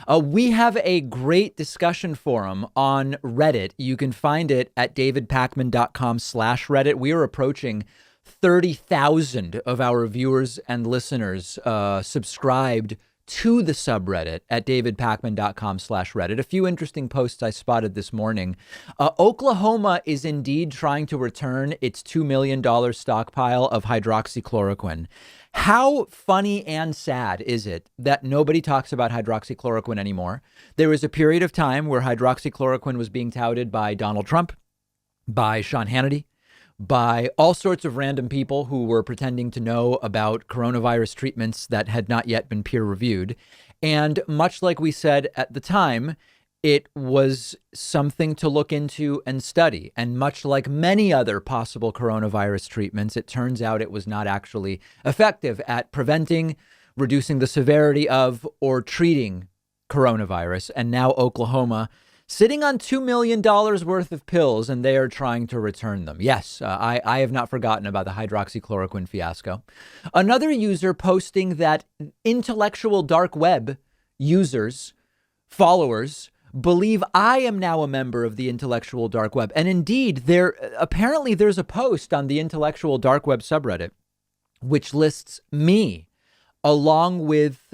We have a great discussion forum on Reddit. You can find it at davidpakman.com/Reddit. We are approaching 30,000 of our viewers and listeners subscribed to the subreddit at davidpakman.com/Reddit. A few interesting posts I spotted this morning. Oklahoma is indeed trying to return its $2 million stockpile of hydroxychloroquine. How funny and sad is it that nobody talks about hydroxychloroquine anymore? There was a period of time where hydroxychloroquine was being touted by Donald Trump, by Sean Hannity, by all sorts of random people who were pretending to know about coronavirus treatments that had not yet been peer reviewed. And much like we said at the time, it was something to look into and study. And much like many other possible coronavirus treatments, it turns out it was not actually effective at preventing, reducing the severity of, or treating coronavirus. And now Oklahoma sitting on $2 million worth of pills, and they are trying to return them. Yes, I have not forgotten about the hydroxychloroquine fiasco. Another user posting that intellectual dark web users, followers, believe I am now a member of the intellectual dark web. And indeed, there's a post on the intellectual dark web subreddit which lists me along with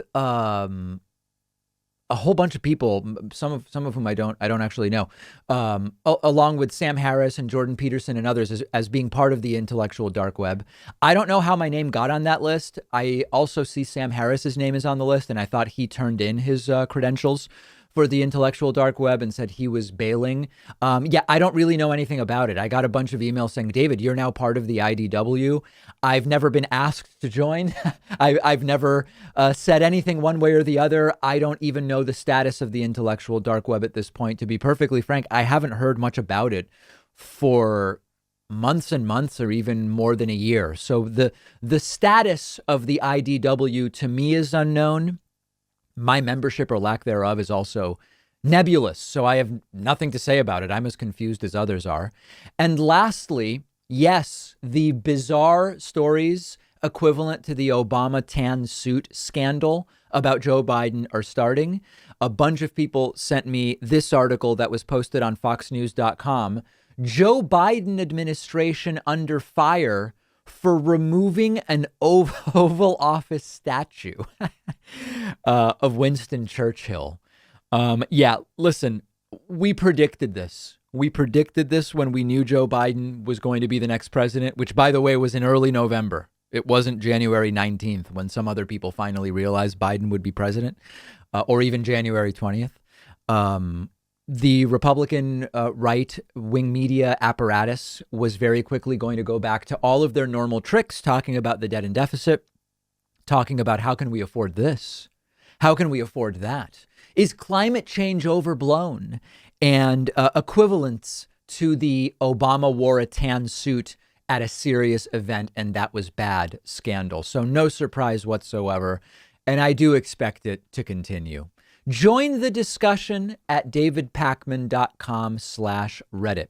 a whole bunch of people, some of whom I don't actually know, along with Sam Harris and Jordan Peterson and others as being part of the intellectual dark web. I don't know how my name got on that list. I also see Sam Harris's name is on the list, and I thought he turned in his credentials for the intellectual dark web and said he was bailing. I don't really know anything about it. I got a bunch of emails saying, David, you're now part of the IDW. I've never been asked to join. I've never said anything one way or the other. I don't even know the status of the intellectual dark web at this point. To be perfectly frank, I haven't heard much about it for months and months or even more than a year. So the status of the IDW to me is unknown. My membership or lack thereof is also nebulous, so I have nothing to say about it. I'm as confused as others are. And lastly, yes, the bizarre stories equivalent to the Obama tan suit scandal about Joe Biden are starting. A bunch of people sent me this article that was posted on foxnews.com. Joe Biden administration under fire for removing an Oval Office statue of Winston Churchill. Listen, we predicted this. We predicted this when we knew Joe Biden was going to be the next president, which, by the way, was in early November. It wasn't January 19th when some other people finally realized Biden would be president, or even January 20th. The Republican right-wing media apparatus was very quickly going to go back to all of their normal tricks, talking about the debt and deficit, talking about how can we afford this? How can we afford that? Is climate change overblown? And equivalents to the Obama wore a tan suit at a serious event, and that was bad scandal. So no surprise whatsoever. And I do expect it to continue. Join the discussion at davidpakman.com/Reddit.